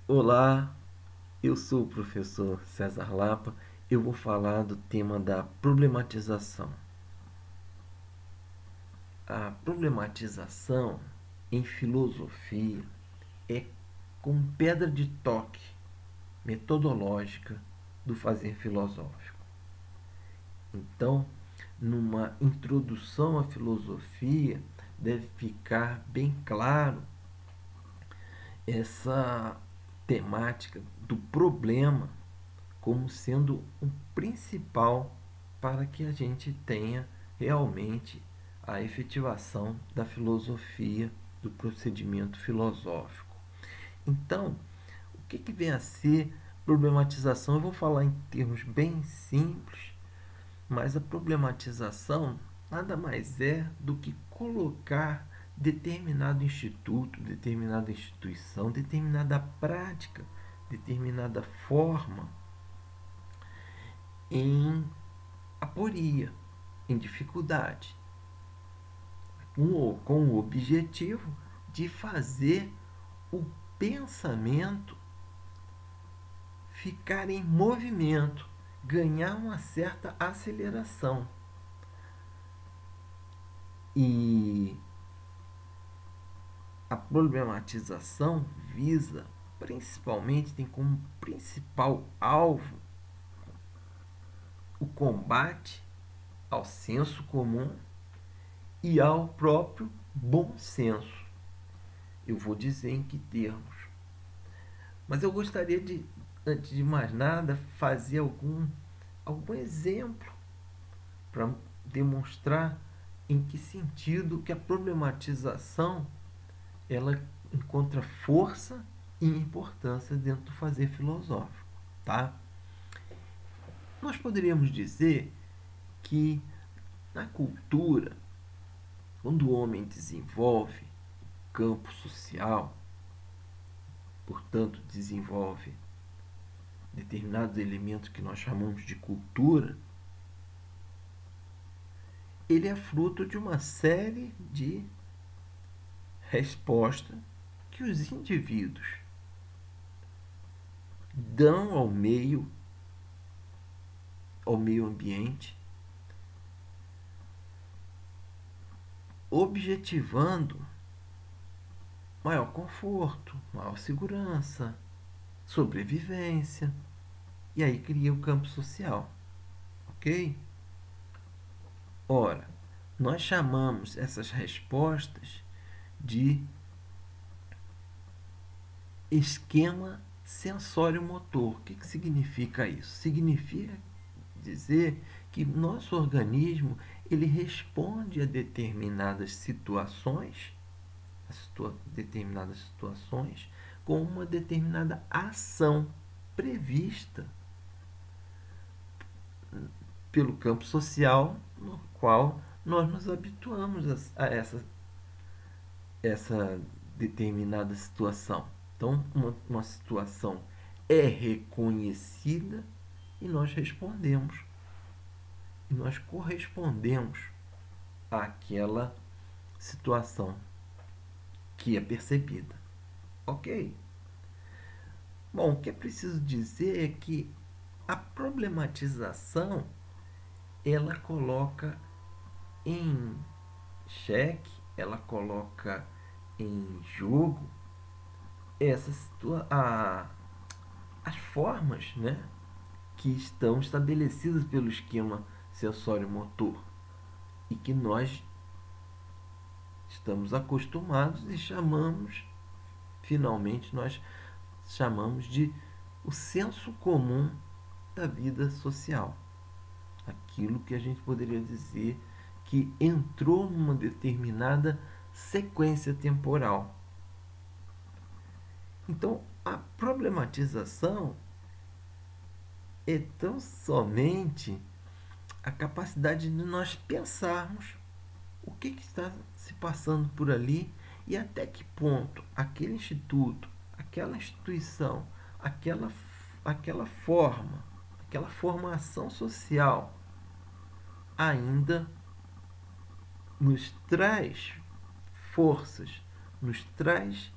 Olá, eu sou o professor César Lapa. Eu vou falar do tema da problematização. A problematização em filosofia é como pedra de toque metodológica do fazer filosófico. Então, numa introdução à filosofia, deve ficar bem claro essa temática do problema como sendo o principal para que a gente tenha realmente a efetivação da filosofia, do procedimento filosófico. Então, o que vem a ser problematização? Eu vou falar em termos bem simples, mas a problematização nada mais é do que colocar determinado instituto, determinada instituição, determinada prática, determinada forma em aporia, em dificuldade, com o objetivo de fazer o pensamento ficar em movimento, ganhar uma certa aceleração. E a problematização visa, principalmente, tem como principal alvo o combate ao senso comum e ao próprio bom senso. Eu vou dizer em que termos. Mas eu gostaria de, antes de mais nada, fazer algum exemplo para demonstrar em que sentido que a problematização ela encontra força e importância dentro do fazer filosófico, tá? Nós poderíamos dizer que na cultura, quando o homem desenvolve o campo social, portanto desenvolve determinados elementos que nós chamamos de cultura, ele é fruto de uma série de respostas que os indivíduos dão ao meio ambiente, objetivando maior conforto, maior segurança, sobrevivência, e aí cria o campo social, ok? Ora, nós chamamos essas respostas de esquema sensório-motor. O que significa isso? Significa dizer que nosso organismo ele responde a determinadas situações, com uma determinada ação prevista pelo campo social no qual nós nos habituamos a essa determinada situação. Então, uma situação é reconhecida e nós respondemos. E nós correspondemos àquela situação que é percebida. Ok? Bom, o que é preciso dizer é que a problematização ela coloca em xeque, ela coloca em jogo as formas, né, que estão estabelecidas pelo esquema sensório-motor e que nós estamos acostumados e nós chamamos de o senso comum da vida social. Aquilo que a gente poderia dizer que entrou numa determinada sequência temporal. Então, a problematização é tão somente a capacidade de nós pensarmos o que está se passando por ali e até que ponto aquele instituto, aquela instituição, aquela forma, aquela formação social ainda nos traz forças, nos traz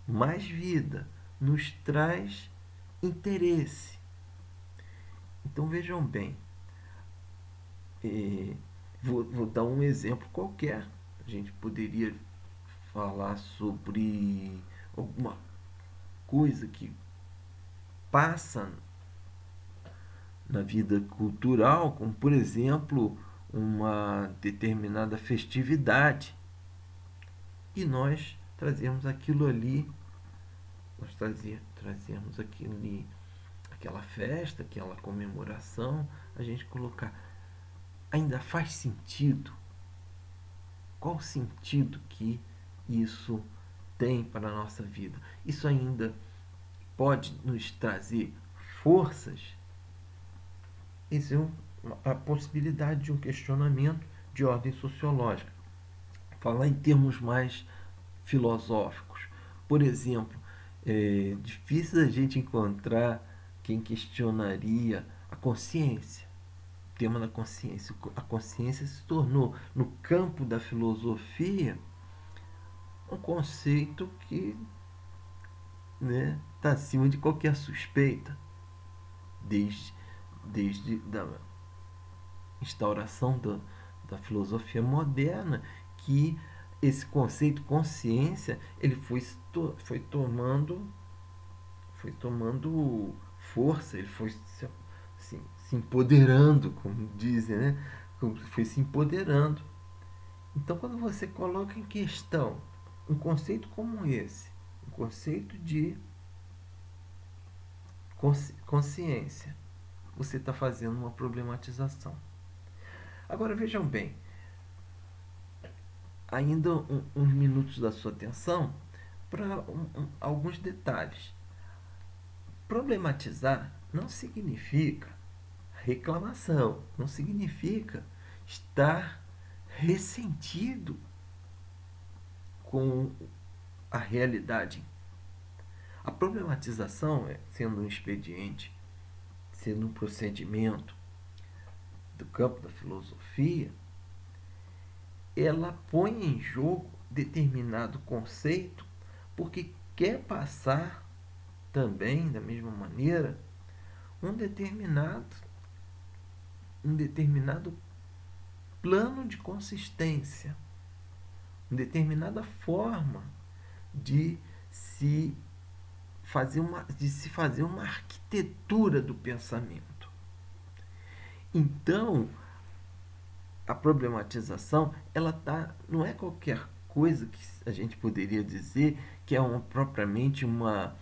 mais vida, nos traz interesse. Então vejam bem, vou dar um exemplo qualquer. A gente poderia falar sobre alguma coisa que passa na vida cultural, como por exemplo uma determinada festividade, e nós trazemos aquilo ali, trazemos aquilo ali, aquela festa, aquela comemoração, a gente colocar, ainda faz sentido? Qual o sentido que isso tem para a nossa vida? Isso ainda pode nos trazer forças? Isso é a possibilidade de um questionamento de ordem sociológica. Falar em termos mais filosóficos. Por exemplo, é difícil a gente encontrar quem questionaria a consciência. O tema da consciência. A consciência se tornou, no campo da filosofia, um conceito que, né, está acima de qualquer suspeita, desde da instauração da filosofia moderna, que esse conceito consciência ele foi tomando força, ele foi se empoderando, como dizem, né? Foi se empoderando. Então, quando você coloca em questão um conceito como esse, um conceito de consciência, você está fazendo uma problematização. Agora vejam bem, ainda uns minutos da sua atenção para alguns detalhes. Problematizar não significa reclamação, não significa estar ressentido com a realidade. A problematização, sendo um expediente, sendo um procedimento do campo da filosofia, ela põe em jogo determinado conceito porque quer passar também, da mesma maneira, um determinado plano de consistência, uma determinada forma de se fazer uma arquitetura do pensamento. Então, a problematização, não é qualquer coisa que a gente poderia dizer que é propriamente uma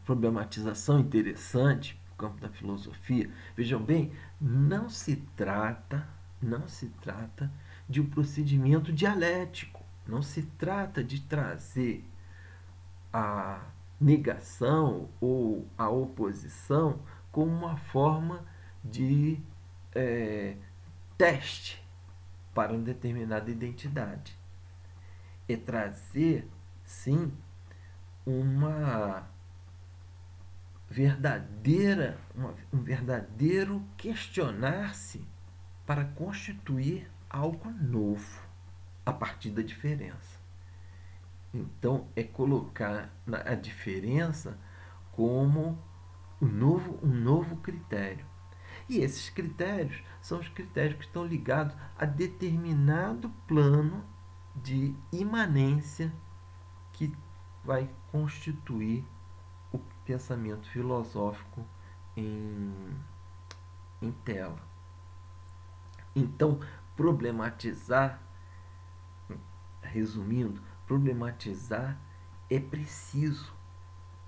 problematização interessante no campo da filosofia. Vejam bem, não se trata de um procedimento dialético. Não se trata de trazer a negação ou a oposição como uma forma de teste para uma determinada identidade. É trazer, sim, um verdadeiro questionar-se para constituir algo novo a partir da diferença. Então, é colocar a diferença como um novo critério. E esses critérios são os critérios que estão ligados a determinado plano de imanência que vai constituir o pensamento filosófico em tela. Então, resumindo, problematizar é preciso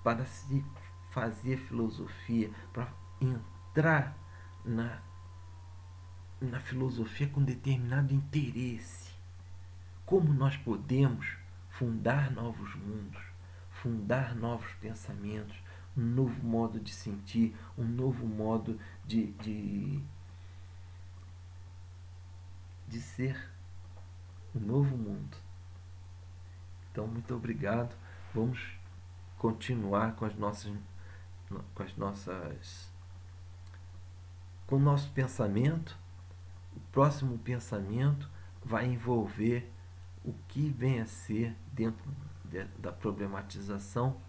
para se fazer filosofia, para entrar na filosofia com determinado interesse. Como nós podemos fundar novos mundos, fundar novos pensamentos, um novo modo de sentir, um novo modo de ser, um novo mundo. Então, muito obrigado. Vamos continuar com o nosso pensamento. O próximo pensamento vai envolver o que vem a ser, dentro da problematização,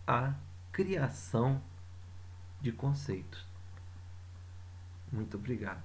a criação de conceitos. Muito obrigado.